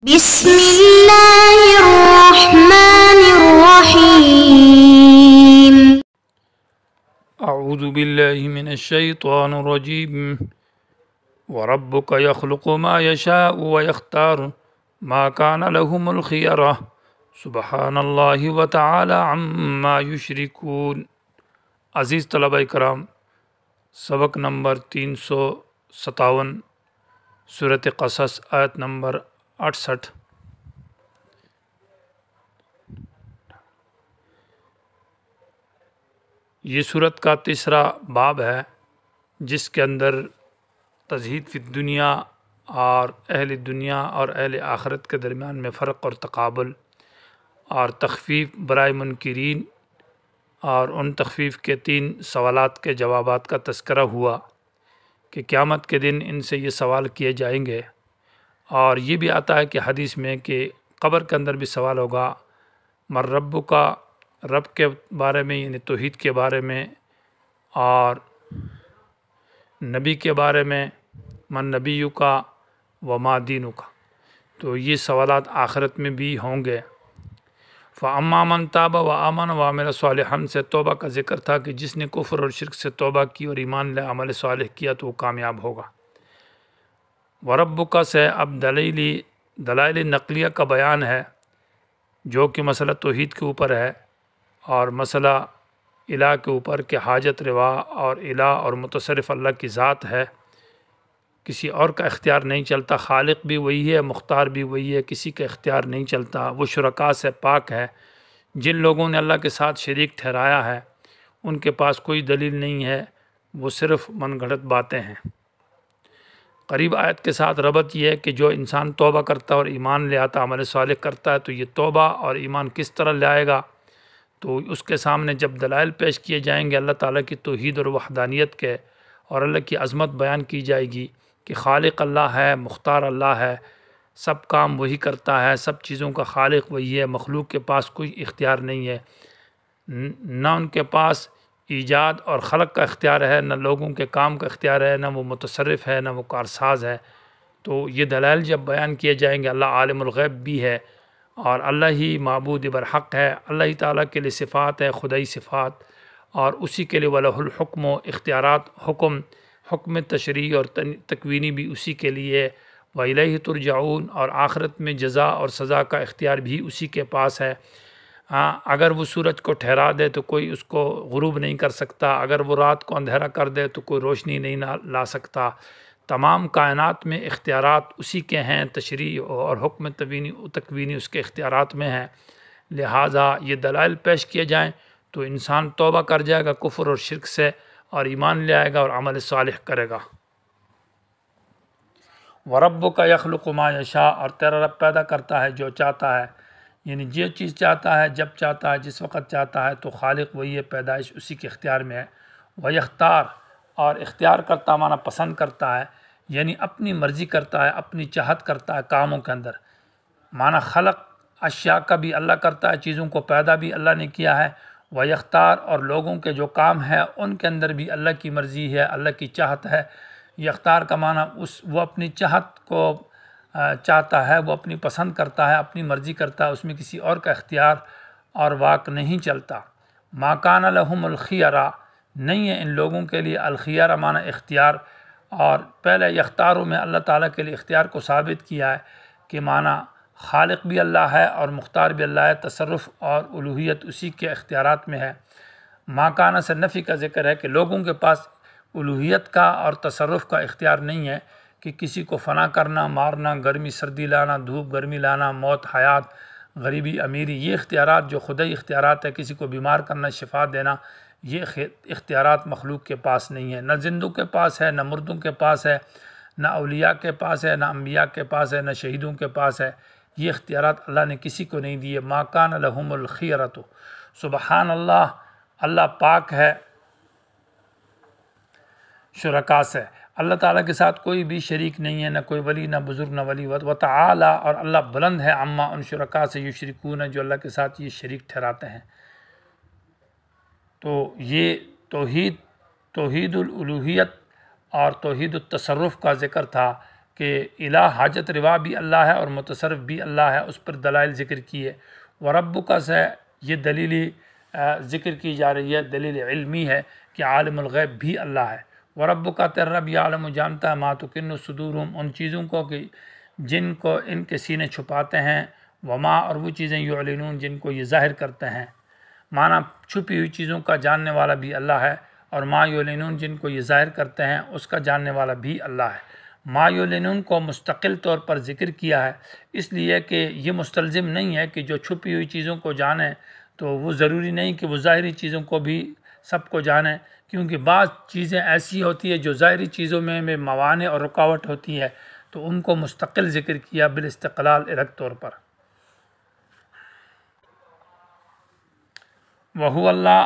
بسم اللہ الرحمن الرحیم۔ اعوذ باللہ من الشیطان الرجیم وربک یخلق ما یشاء ویختار ما کان لهم الخیرہ سبحان اللہ وتعالی عما یشرکون۔ عزیز طلبہ کرام، سبق نمبر 357 سورۃ قصص آیت نمبر 68۔ یہ صورت کا تیسرا باب ہے، جس کے اندر تزہید فی الدنیا اور اہل دنیا اور اہل آخرت کے درمیان میں فرق اور تقابل اور تخفیف برائے منکرین اور ان تخفیف کے 3 سوالات کے جوابات کا تذکرہ ہوا کہ قیامت کے دن ان سے یہ سوال کیے جائیں گے، اور یہ بھی آتا ہے کہ حدیث میں کہ قبر کے اندر بھی سوال ہوگا مر رب کا، رب کے بارے میں یعنی توحید کے بارے میں، اور نبی کے بارے میں من نبیو کا وما دینو کا۔ تو یہ سوالات آخرت میں بھی ہوں گے۔ فَأَمَّا مَنْ تَابَ وَآمَنَ وَعَمِلَ صَالِحًا سے توبہ کا ذکر تھا کہ جس نے کفر اور شرک سے توبہ کی اور ایمان لے عمل صالح کیا تو وہ کامیاب ہوگا۔ وَرَبُّكَ سے اب دلائل نقلیہ کا بیان ہے، جو کہ مسئلہ توحید کے اوپر ہے اور مسئلہ الہ کے اوپر کہ حاجت روا اور الہ اور متصرف اللہ کی ذات ہے، کسی اور کا اختیار نہیں چلتا، خالق بھی وہی ہے، مختار بھی وہی ہے، کسی کا اختیار نہیں چلتا۔ وہ شرکاء سے پاک ہے، جن لوگوں نے اللہ کے ساتھ شریک ٹھہرایا ہے ان کے پاس کوئی دلیل نہیں ہے، وہ صرف من گھڑت باتیں ہیں۔ قریب آیت کے ساتھ ربط یہ ہے کہ جو انسان توبہ کرتا ہے اور ایمان لے آتا، عمل صالح کرتا ہے، تو یہ توبہ اور ایمان کس طرح لائے گا؟ تو اس کے سامنے جب دلائل پیش کیے جائیں گے اللہ تعالیٰ کی توحید اور وحدانیت کے، اور اللہ کی عظمت بیان کی جائے گی کہ خالق اللہ ہے، مختار اللہ ہے، سب کام وہی کرتا ہے، سب چیزوں کا خالق وہی ہے، مخلوق کے پاس کوئی اختیار نہیں ہے، نہ ان کے پاس ایجاد اور خلق کا اختیار ہے، نہ لوگوں کے کام کا اختیار ہے، نہ وہ متصرف ہے، نہ وہ کارساز ہے۔ تو یہ دلائل جب بیان کیے جائیں گے، اللہ عالم الغیب بھی ہے اور اللہ ہی معبود برحق ہے، اللہ ہی تعالیٰ کے لیے صفات ہے، خدائی صفات، اور اسی کے لیے وَلَهُ الْحُكْمُ اختیارات، حکم تشریعی اور تکوینی بھی اسی کے لیے، وَإِلَيْهِ تُرْجَعُونَ، اور آخرت میں جزا اور سزا کا اختیار بھی اسی کے پاس ہے۔ اگر وہ سورج کو ٹھہرا دے تو کوئی اس کو غروب نہیں کر سکتا، اگر وہ رات کو اندھیرا کر دے تو کوئی روشنی نہیں لا سکتا۔ تمام کائنات میں اختیارات اسی کے ہیں، تشریع اور حکم تکوینی اس کے اختیارات میں ہیں، لہٰذا یہ دلائل پیش کیے جائیں تو انسان توبہ کر جائے گا کفر اور شرک سے اور ایمان لے آئے گا اور عمل صالح کرے گا۔ وَرَبُّكَ يَخْلُقُ مَا يَشَاءُ، اور تیرا رب پیدا کرتا ہے جو چاہتا ہے، یعنی جو چیز چاہتا ہے، جب چاہتا ہے، جس وقت چاہتا ہے، تو خالق وہی ہے، پیدائش اسی کے اختیار میں ہے۔ وَيَخْتَارُ، اور اختیار کرتا معنی پسند کرتا ہے، یعنی اپنی مرضی کرتا ہے، اپنی چاہت کرتا ہے کاموں کے اندر، معنی خلق اشیاء کا بھی اللہ کرتا ہے، چیزوں کو پیدا بھی اللہ نے کیا ہے۔ وَيَخْتَارُ، اور لوگوں کے جو کام ہے ان کے اندر بھی اللہ کی مرضی ہے، اللہ کی چاہت ہے۔ یختار کا معنی وہ اپنی چاہت کو چاہتا ہے، وہ اپنی پسند کرتا ہے، اپنی مرضی کرتا ہے، اس میں کسی اور کا اختیار اور واک نہیں چلتا۔ مَا كَانَ لَهُمُ الْخِيَرَةُ، نہیں ہے ان لوگوں کے لیے الخیارہ معنی اختیار، اور پہلے یختاروں میں اللہ تعالیٰ کے لیے اختیار کو ثابت کیا ہے کہ معنی خالق بھی اللہ ہے اور مختار بھی اللہ ہے، تصرف اور الوہیت اسی کے اختیارات میں ہے۔ مَا كَانَ سے نفی کا ذکر ہے کہ لوگوں کے پاس الوہیت کا اور تصرف کا اختیار نہیں ہے کہ کسی کو فنا کرنا، مارنا، گرمی سردی لانا، دھوپ گرمی لانا، موت حیات، غریبی امیری، یہ اختیارات جو خدائی اختیارات ہے، کسی کو بیمار کرنا، شفا دینا، یہ اختیارات مخلوق کے پاس نہیں ہے، نہ زندوں کے پاس ہے، نہ مردوں کے پاس ہے، نہ اولیاء کے پاس ہے، نہ انبیاء کے پاس ہے، نہ شہیدوں کے پاس ہے۔ یہ اختیارات اللہ نے کسی کو نہیں دیے۔ مَا كَانَ لَهُمُ الْخِيَرَةُ، سبحان اللہ، اللہ پاک ہے شرکاء سے، اللہ تعالیٰ کے ساتھ کوئی بھی شریک نہیں ہے، نہ کوئی ولی، نہ بزرگ، نہ ولی، وتعالی، اور اللہ بلند ہے، عما ان شرکاء سے یشرکون، جو اللہ کے ساتھ یہ شریک ٹھہراتے ہیں۔ تو یہ توحید الالوہیت اور توحید التصرف کا ذکر تھا کہ الہ حاجت روا بھی اللہ ہے اور متصرف بھی اللہ ہے، اس پر دلائل ذکر کیے۔ وربک سے یہ دلیل ذکر کی جا رہی ہے، دلیل علمی ہے کہ عالم الغیب بھی اللہ ہے۔ وربک تیرا رب یعلم جانتا ہے ما تکن صدورہم ان چیزوں کو کہ جن کو ان کے سینے چھپاتے ہیں، وما اور وہ چیزیں یعلنون جن کو یہ ظاہر کرتے ہیں، معنی چھپی ہوئی چیزوں کا جاننے والا بھی اللہ ہے، اور ما یعلنون جن کو یہ ظاہر کرتے ہیں اس کا جاننے والا بھی اللہ ہے۔ ما یعلنون کو مستقل طور پر ذکر کیا ہے اس لیے کہ یہ مستلزم نہیں ہے کہ جو چھپی ہوئی چیزوں کو جانے، تو وہ ضروری نہیں کہ وہ ظاہری چیزوں کو بھی سب کو جانے، کیونکہ بعض چیزیں ایسی ہوتی ہے جو ظاہری چیزوں میں موانع اور رکاوٹ ہوتی ہے، تو ان کو مستقل ذکر کیا بالاستقلال الگ طور پر۔ وہو اللہ،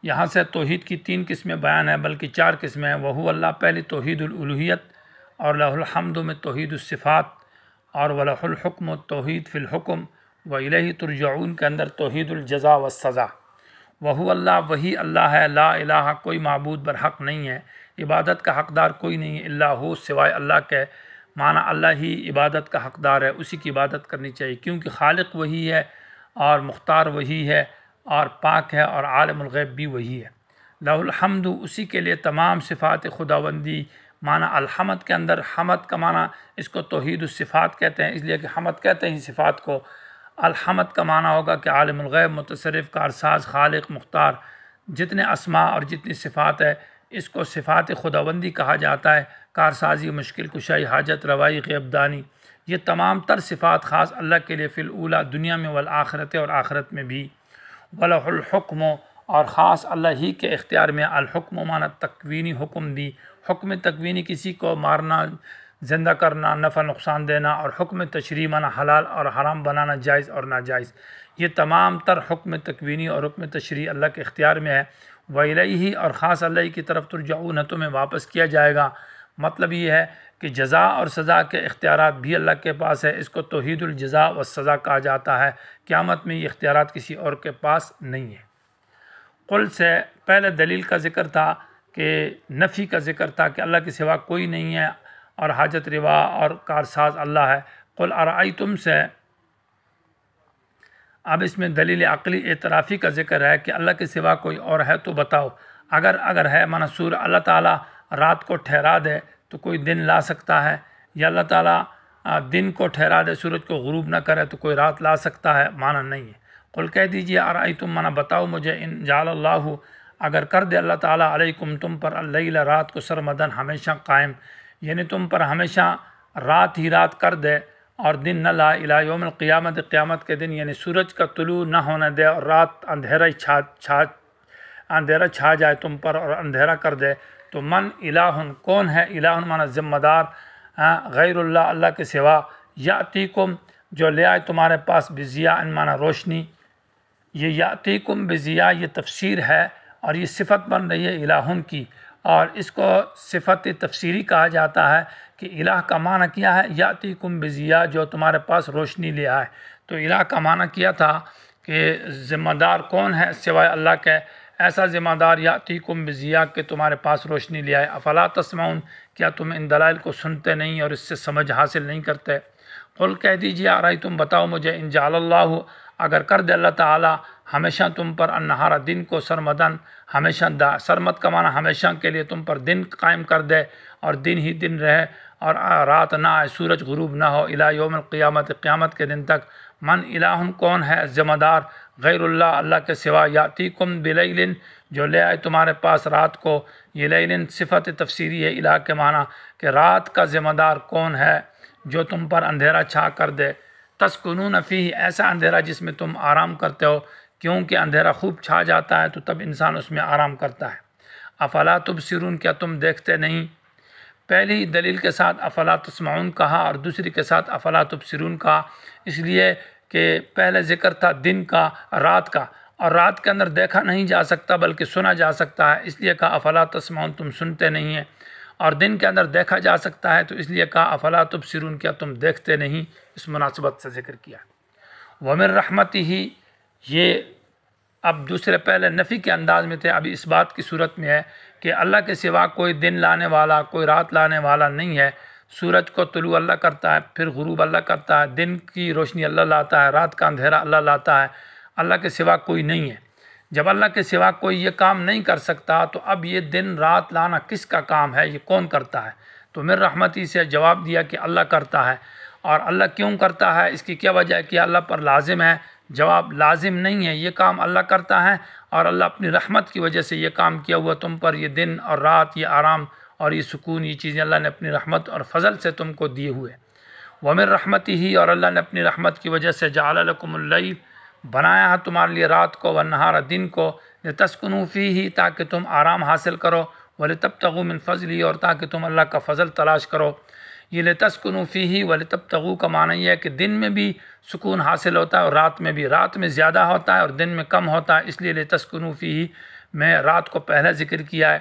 یہاں سے توحید کی 3 قسمیں بیان ہیں، بلکہ 4 قسمیں ہیں۔ وہو اللہ پہلی توحید الالوہیت، اور لہ الحمد میں توحید الصفات، اور ولہ الحکم توحید فی الحکم، و الیہ ترجعون کے اندر توحید الجزا والسزا۔ وہو اللہ وہی اللہ ہے، لا الہ کوئی معبود برحق نہیں ہے، عبادت کا حقدار کوئی نہیں ہے، الا ہو سوائے اللہ کے، معنی اللہ ہی عبادت کا حقدار ہے، اسی کی عبادت کرنی چاہیے، کیونکہ خالق وہی ہے اور مختار وہی ہے اور پاک ہے، اور عالم الغیب بھی وہی ہے۔ لہ الحمد اسی کے لیے تمام صفات خداوندی، معنی الحمد کے اندر حمد کا معنی اس کو توحید الصفات کہتے ہیں، اس لیے کہ حمد کہتے ہیں صفات کو۔ الحمد کا معنی ہوگا کہ عالم الغیب، متصرف، کارساز، خالق، مختار، جتنے اسماء اور جتنی صفات ہے اس کو صفات خداوندی کہا جاتا ہے۔ کارسازی، مشکل کشائی، حاجت روائی، غیب دانی، یہ تمام تر صفات خاص اللہ کے لیے فی الاولیٰ دنیا میں والآخرت اور آخرت میں بھی۔ وَلَهُ الْحُكْمُ اور خاص اللہ ہی کے اختیار میں الحکم معنی تکوینی حکم دی، حکم تکوینی کسی کو مارنا، زندہ کرنا، نفع نقصان دینا، اور حکم تشریع معنی حلال اور حرام بنانا، جائز اور ناجائز، یہ تمام تر حکم تکوینی اور حکم تشریع اللہ کے اختیار میں ہے۔ وَإِلَيْهِ اور خاص اللہ کی طرف ترجعون تمہیں واپس کیا جائے گا، مطلب یہ ہے کہ جزا اور سزا کے اختیارات بھی اللہ کے پاس ہے، اس کو توحید الجزا والسزا کہا جاتا ہے۔ قیامت میں یہ اختیارات کسی اور کے پاس نہیں ہے۔ قل سے پہلے دلیل کا ذکر تھا کہ نفی کا ذکر تھا کہ اللہ کے سوا کوئی نہیں ہے اور حاجت روا اور کارساز اللہ ہے۔ قل ارأیتم سے اب اس میں دلیل عقلی اعترافی کا ذکر ہے کہ اللہ کے سوا کوئی اور ہے تو بتاؤ، اگر ہے منصور اللہ تعالیٰ رات کو ٹھہرا دے تو کوئی دن لا سکتا ہے، یا اللہ تعالیٰ دن کو ٹھہرا دے سورج کو غروب نہ کرے تو کوئی رات لا سکتا ہے، معنی نہیں ہے۔ قل کہہ دیجئے ارأیتم معنی بتاؤ مجھے، ان جعل اللہ اگر کر دے اللہ تعالیٰ علیکم تم پر اللیل رات کو سرمدن ہمیشہ قائم، یعنی تم پر ہمیشہ رات ہی رات کر دے اور دن نہ لا الی یوم القیامت قیامت کے دن، یعنی سورج کا طلوع نہ ہونے دے اور رات اندھیرا چھا جائے تم پر اور اندھیرا کر دے، تو من الہ کون ہے، الہ معنی ذمہ دار غیر اللہ اللہ کے سوا، یاتیکم جو لے آئے تمہارے پاس بضیاء معنی روشنی، یہ یاتیکم بضیاء یہ تفسیر ہے اور یہ صفت بن رہی ہے الہن کی، اور اس کو صفت تفسیری کہا جاتا ہے کہ الہ کا معنی کیا ہے، یاتیکم بضیاء جو تمہارے پاس روشنی لے آئے، تو الہ کا معنی کیا تھا کہ ذمہ دار کون ہے سوائے اللہ کے، ایسا ذمہ دار یاتیکم بضیاء کہ تمہارے پاس روشنی لے آئے۔ افلا تسمعون کیا تم ان دلائل کو سنتے نہیں اور اس سے سمجھ حاصل نہیں کرتے؟ قل کہہ دیجیے ارأیتم بتاؤ مجھے، ان جعل اللہ اگر کر دے اللہ تعالیٰ ہمیشہ تم پر النہار دن کو سرمدن ہمیشہ سرمد کا معنی ہمیشہ کے لیے تم پر دن قائم کر دے اور دن ہی دن رہے اور رات نہ آئے، سورج غروب نہ ہو، الی یوم القیامت قیامت کے دن تک، من الہ کون ہے ذمہ دار غیر اللہ اللہ کے سوا، یاتیکم بلیل جو لے آئے تمہارے پاس رات کو، یہ لیل صفت تفسیری ہے الہ کے معنی کہ رات کا ذمہ دار کون ہے جو تم پر اندھیرا چھا کر دے، تسکنون فیہ ایسا اندھیرا جس میں تم آرام کرتے ہو، کیونکہ اندھیرا خوب چھا جاتا ہے تو تب انسان اس میں آرام کرتا ہے۔ افلا تبصرون کیا تم دیکھتے نہیں؟ پہلی دلیل کے ساتھ افلا تسمعون کہا اور دوسری کے ساتھ افلا تبصرون کہا، اس لیے کہ پہلے ذکر تھا دن کا رات کا، اور رات کے اندر دیکھا نہیں جا سکتا بلکہ سنا جا سکتا ہے، اس لیے کہا افلا تسمعون تم سنتے نہیں ہیں، اور دن کے اندر دیکھا جا سکتا ہے تو اس لیے کہا افلا تبصرون کیا تم دیکھتے نہیں، اس مناسبت سے ذکر کیا۔ ومن رحمتہ یہ اب دوسرے پہلے نفی کے انداز میں تھے، ابھی اس بات کی صورت میں ہے کہ اللہ کے سوا کوئی دن لانے والا کوئی رات لانے والا نہیں ہے، سورج کو طلوع اللہ کرتا ہے، پھر غروب اللہ کرتا ہے، دن کی روشنی اللہ لاتا ہے، رات کا اندھیرا اللہ لاتا ہے، اللہ کے سوا کوئی نہیں ہے۔ جب اللہ کے سوا کوئی یہ کام نہیں کر سکتا تو اب یہ دن رات لانا کس کا کام ہے، یہ کون کرتا ہے؟ تو من رحمتی سے جواب دیا کہ اللہ کرتا ہے۔ اور اللہ کیوں کرتا ہے، اس کی کیا وجہ ہے کہ اللہ پر لازم ہے؟ جواب لازم نہیں ہے، یہ کام اللہ کرتا ہے اور اللہ اپنی رحمت کی وجہ سے یہ کام کیا ہوا تم پر، یہ دن اور رات، یہ آرام اور یہ سکون، یہ چیزیں اللہ نے اپنی رحمت اور فضل سے تم کو دیے ہوئے۔ ومن رحمتی ہی، اور اللہ نے اپنی رحمت کی وجہ سے جعل لکم اللیل، بنایا ہے تمہارے لیے رات کو، والنہار دن کو، لتسکنوا فیہ، تاکہ تم آرام حاصل کرو، ولتبتغوا من فضلہ، اور تاکہ تم اللہ کا فضل تلاش کرو۔ یہ لتسکنوا فیہ ولتبتغوا کا معنی یہ ہے کہ دن میں بھی سکون حاصل ہوتا ہے اور رات میں بھی، رات میں زیادہ ہوتا ہے اور دن میں کم ہوتا ہے، اس لیے لتسکنوا فیہ میں رات کو پہلے ذکر کیا ہے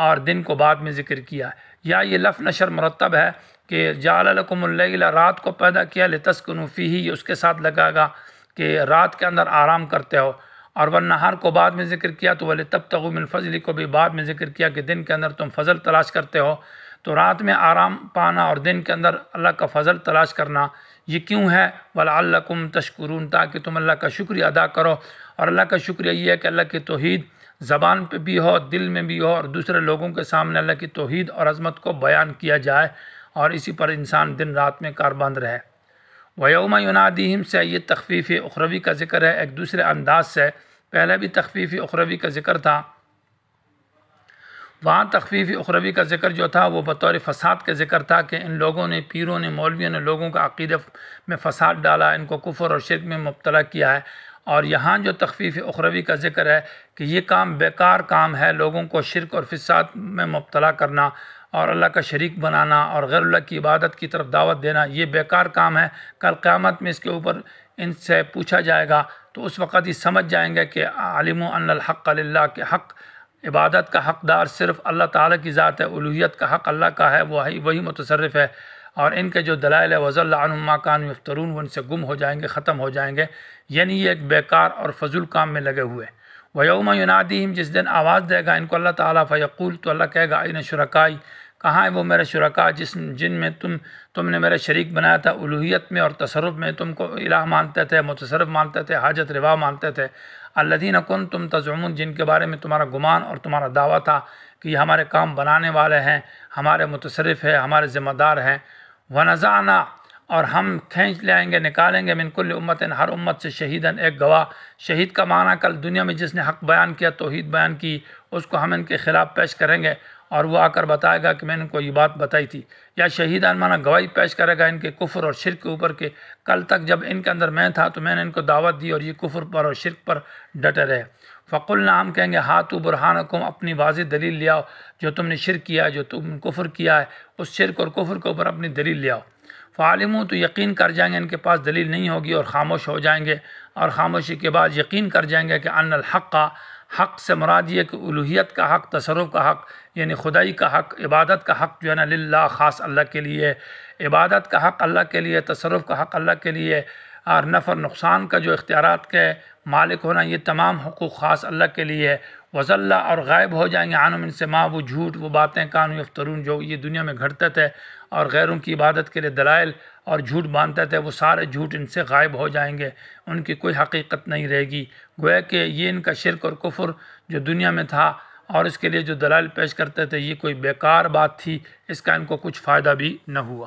اور دن کو بعد میں ذکر کیا ہے۔ یا یہ لفظ نشر مرتب ہے کہ جعل لکم اللیل، رات کو پیدا کیا، لتسکنوا فیہ یہ اس کے ساتھ لگا گا کہ رات کے اندر آرام کرتے ہو، اور والنہار کو بعد میں ذکر کیا تو ولتبتغوا من فضلہ کو بھی بعد میں ذکر کیا کہ دن کے اندر تم فضل تلاش کرتے ہو۔ تو رات میں آرام پانا اور دن کے اندر اللہ کا فضل تلاش کرنا یہ کیوں ہے؟ وَلَعَلَّكُمْ تَشْكُرُونَ، تاکہ تم اللہ کا شکریہ ادا کرو۔ اور اللہ کا شکریہ یہ ہے کہ اللہ کی توحید زبان پہ بھی ہو، دل میں بھی ہو، اور دوسرے لوگوں کے سامنے اللہ کی توحید اور عظمت کو بیان کیا جائے، اور اسی پر انسان دن رات میں کاربند رہے۔ وَيَوْمَ يُنَادِيهِمْ سے یہ تخفیف اخروی کا ذکر ہے ایک دوسرے انداز سے، پہلے بھی تخفیف اخروی کا ذکر تھا، وہاں تخفیف اخروی کا ذکر جو تھا وہ بطور فساد کا ذکر تھا کہ ان لوگوں نے، پیروں نے، مولویوں نے لوگوں کا عقیدہ میں فساد ڈالا، ان کو کفر اور شرک میں مبتلا کیا ہے۔ اور یہاں جو تخفیف اخروی کا ذکر ہے کہ یہ کام بیکار کام ہے، لوگوں کو شرک اور فساد میں مبتلا کرنا اور اللہ کا شریک بنانا اور غیر اللہ کی عبادت کی طرف دعوت دینا، یہ بیکار کام ہے۔ کل قیامت میں اس کے اوپر ان سے پوچھا جائے گا تو اس وقت یہ سمجھ جائیں گے کہ علموا ان الحق للہ، کہ حق، عبادت کا حقدار صرف اللہ تعالیٰ کی ذات ہے، الوہیت کا حق اللہ کا ہے، وہی متصرف ہے، اور ان کے جو دلائل ہے وَضَلَّ عَنْهُمْ مَا كَانُوا يَفْتَرُونَ، وہ ان سے گم ہو جائیں گے، ختم ہو جائیں گے، یعنی یہ ایک بیکار اور فضول کام میں لگے ہوئے۔ وَيَوْمَ يُنَادِيهِمْ، جس دن آواز دے گا ان کو اللہ تعالیٰ، فَيَقُول، تو اللہ کہے گا أَيْنَ شُرَكَائِي، کہاں ہیں وہ میرے شرکاء جن میں تم نے میرے شریک بنایا تھا، الوہیت میں اور تصرف میں تم کو الہ مانتے تھے، متصرف مانتے تھے، حاجت روا مانتے تھے۔ الذین کنتم تزعمون، جن کے بارے میں تمہارا گمان اور تمہارا دعویٰ تھا کہ یہ ہمارے کام بنانے والے ہیں، ہمارے متصرف ہیں، ہمارے ذمہ دار ہیں۔ ونزعنا، اور ہم کھینچ لے آئیں گے، نکالیں گے، من کل امت، ہر امت سے، شہیداً، ایک گواہ۔ شہید کا معنی کل دنیا میں جس نے حق بیان کیا، توحید بیان کی، اس کو ہم ان کے خلاف پیش کریں گے اور وہ آ کر بتائے گا کہ میں نے ان کو یہ بات بتائی تھی۔ یا شہیدان معنی گواہی پیش کرے گا ان کے کفر اور شرک کے اوپر کہ کل تک جب ان کے اندر میں تھا تو میں نے ان کو دعوت دی اور یہ کفر پر اور شرک پر ڈٹے رہے۔ فقلنا، ہم کہیں گے، ہاتو برہانکم، اپنی واضح دلیل لے آؤ، جو تم نے شرک کیا، جو تم کفر کیا ہے، اس شرک اور کفر کے اوپر اپنی دلیل لے آؤ۔ فعلموا، تو یقین کر جائیں گے، ان کے پاس دلیل نہیں ہوگی اور خاموش ہو جائیں گے، اور خاموشی کے بعد یقین کر جائیں گے کہ ان الحق، حق سے مراد یہ کہ الوہیت کا حق، تصرف کا حق، یعنی خدائی کا حق، عبادت کا حق جو ہے نا، للہ، خاص اللہ کے لیے، عبادت کا حق اللہ کے لیے، تصرف کا حق اللہ کے لیے، اور نفع نقصان کا جو اختیارات کے مالک ہونا، یہ تمام حقوق خاص اللہ کے لیے ہے۔ وَضَلَّ، اور غائب ہو جائیں گے، عنہم، ان سے، ما، وہ جھوٹ، وہ باتیں، کانوا یفترون، جو یہ دنیا میں گھڑتے تھے اور غیروں کی عبادت کے لیے دلائل اور جھوٹ باندھتے تھے، وہ سارے جھوٹ ان سے غائب ہو جائیں گے، ان کی کوئی حقیقت نہیں رہے گی۔ گویا کہ یہ ان کا شرک اور کفر جو دنیا میں تھا اور اس کے لیے جو دلائل پیش کرتے تھے، یہ کوئی بیکار بات تھی، اس کا ان کو کچھ فائدہ بھی نہ ہوا۔